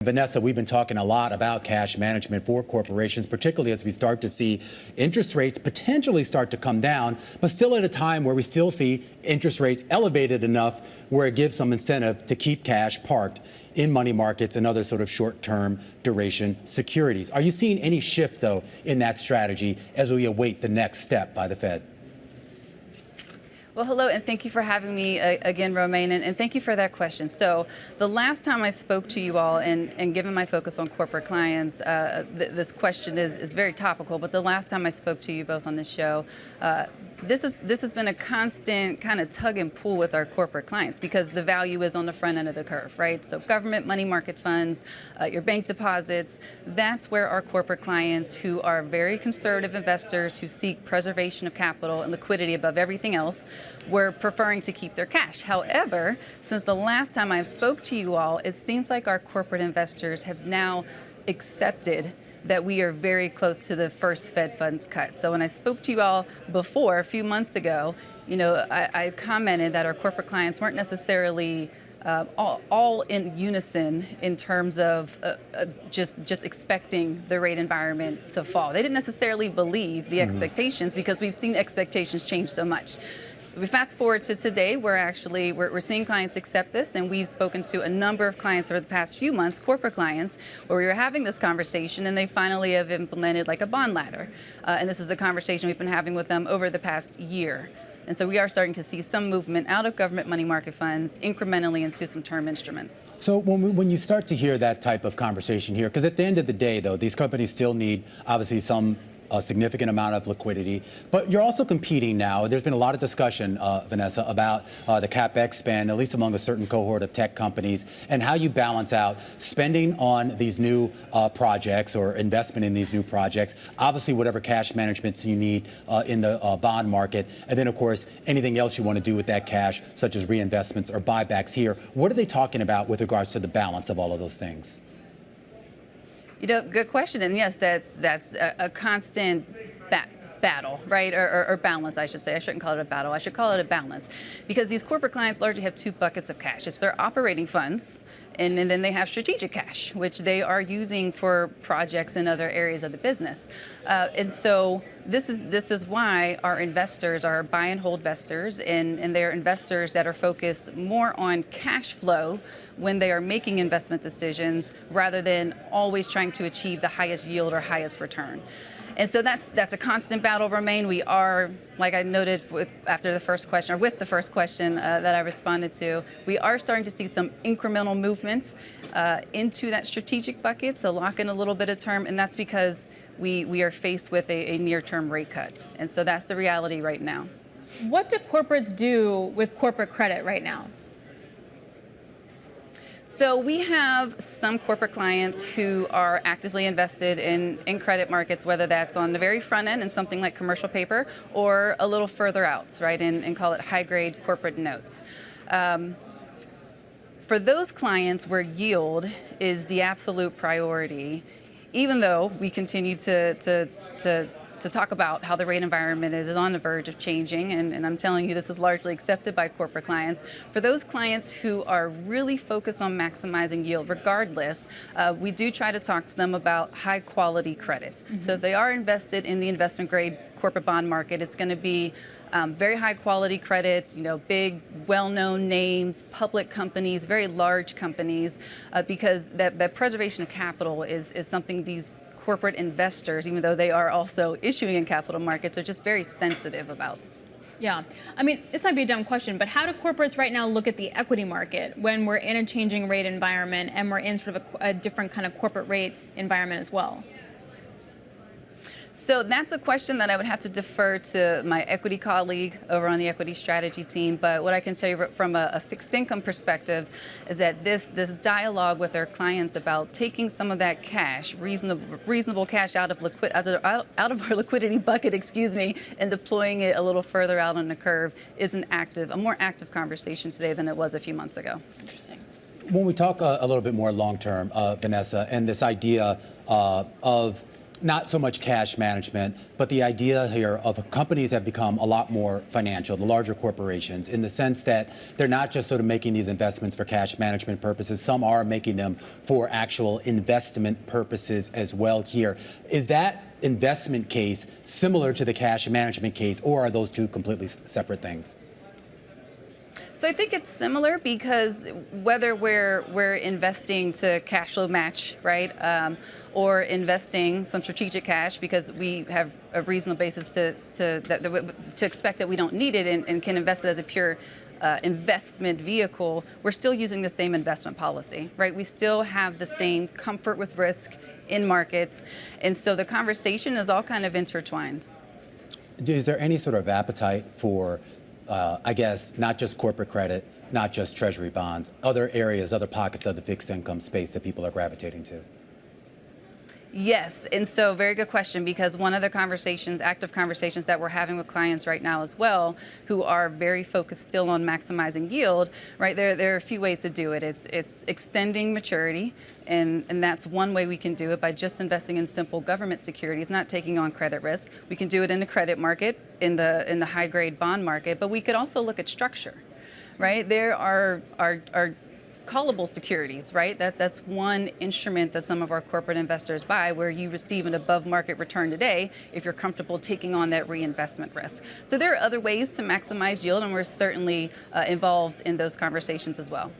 Vanessa, we've been talking a lot about cash management for corporations, particularly as we start to see interest rates potentially start to come down, but still at a time where we still see interest rates elevated enough where it gives some incentive to keep cash parked in money markets and other sort of short-term duration securities. Are you seeing any shift, though, in that strategy as we await the next step by the Fed? Well, hello, and thank you for having me again, Romaine, and thank you for that question. So the last time I spoke to you all, and given my focus on corporate clients, this question is very topical, but the last time I spoke to you both on this show, this has been a constant kind of tug and pull with our corporate clients because the value is on the front end of the curve, right? So government, money market funds, your bank deposits, that's where our corporate clients who are very conservative investors who seek preservation of capital and liquidity above everything else, we're preferring to keep their cash. However, since the last time I spoke to you all, it seems like our corporate investors have now accepted that we are very close to the first Fed funds cut. So when I spoke to you all before, a few months ago, I commented that our corporate clients weren't necessarily all in unison in terms of just expecting the rate environment to fall. They didn't necessarily believe the expectations because we've seen expectations change so much. We fast forward to today, we're seeing clients accept this, and we've spoken to a number of clients over the past few months, corporate clients, where we were having this conversation, and they finally have implemented like a bond ladder. And this is a conversation we've been having with them over the past year. And so we are starting to see some movement out of government money market funds incrementally into some term instruments. So when you start to hear that type of conversation here, because at the end of the day, though, these companies still need, obviously, a significant amount of liquidity. But you're also competing now. There's been a lot of discussion, Vanessa, about the CapEx spend, at least among a certain cohort of tech companies, and how you balance out spending on these new projects or investment in these new projects, obviously whatever cash management you need in the bond market, and then, of course, anything else you want to do with that cash, such as reinvestments or buybacks here. What are they talking about with regards to the balance of all of those things? Good question. And yes, that's a constant battle, right? Or balance, I should say. I shouldn't call it a battle. I should call it a balance. Because these corporate clients largely have two buckets of cash. It's their operating funds, and then they have strategic cash, which they are using for projects in other areas of the business. And so this is why our investors are buy and hold investors, and they're investors that are focused more on cash flow when they are making investment decisions rather than always trying to achieve the highest yield or highest return. And so that's a constant battle, Romaine. We are, like I noted with the first question that I responded to, we are starting to see some incremental movements into that strategic bucket, so lock in a little bit of term, and that's because we are faced with a near-term rate cut. And so that's the reality right now. What do corporates do with corporate credit right now? So we have some corporate clients who are actively invested in credit markets, whether that's on the very front end in something like commercial paper or a little further out, right, and call it high-grade corporate notes. For those clients where yield is the absolute priority, even though we continue to talk about how the rate environment is on the verge of changing, and I'm telling you this is largely accepted by corporate clients. For those clients who are really focused on maximizing yield regardless, we do try to talk to them about high quality credits. So if they are invested in the investment grade corporate bond market, it's going to be very high quality credits, big, well-known names, public companies, very large companies, because that preservation of capital is something these corporate investors, even though they are also issuing in capital markets, are just very sensitive about. Yeah. I mean, this might be a dumb question, but how do corporates right now look at the equity market when we're in a changing rate environment and we're in sort of a different kind of corporate rate environment as well? So that's a question that I would have to defer to my equity colleague over on the equity strategy team. But what I can tell you from a fixed income perspective is that this dialogue with our clients about taking some of that cash, reasonable cash out of our liquidity bucket, and deploying it a little further out on the curve is a more active conversation today than it was a few months ago. Interesting. When we talk a little bit more long term, Vanessa, and this idea of not so much cash management, but the idea here of companies have become a lot more financial, the larger corporations, in the sense that they're not just sort of making these investments for cash management purposes. Some are making them for actual investment purposes as well here. Is that investment case similar to the cash management case, or are those two completely separate things? So I think it's similar because whether we're investing to cash flow match, right, or investing some strategic cash because we have a reasonable basis to expect that we don't need it and can invest it as a pure investment vehicle, we're still using the same investment policy, right? We still have the same comfort with risk in markets, and so the conversation is all kind of intertwined. Is there any sort of appetite for, I guess, not just corporate credit, not just treasury bonds, other areas, other pockets of the fixed income space that people are gravitating to? Yes, and so very good question, because one of the conversations, active conversations that we're having with clients right now as well, who are very focused still on maximizing yield, right? There are a few ways to do it. It's extending maturity, and that's one way we can do it by just investing in simple government securities, not taking on credit risk. We can do it in the credit market, in the high grade bond market, but we could also look at structure, right? There are callable securities, right? That's one instrument that some of our corporate investors buy, where you receive an above market return today if you're comfortable taking on that reinvestment risk. So there are other ways to maximize yield, and we're certainly involved in those conversations as well.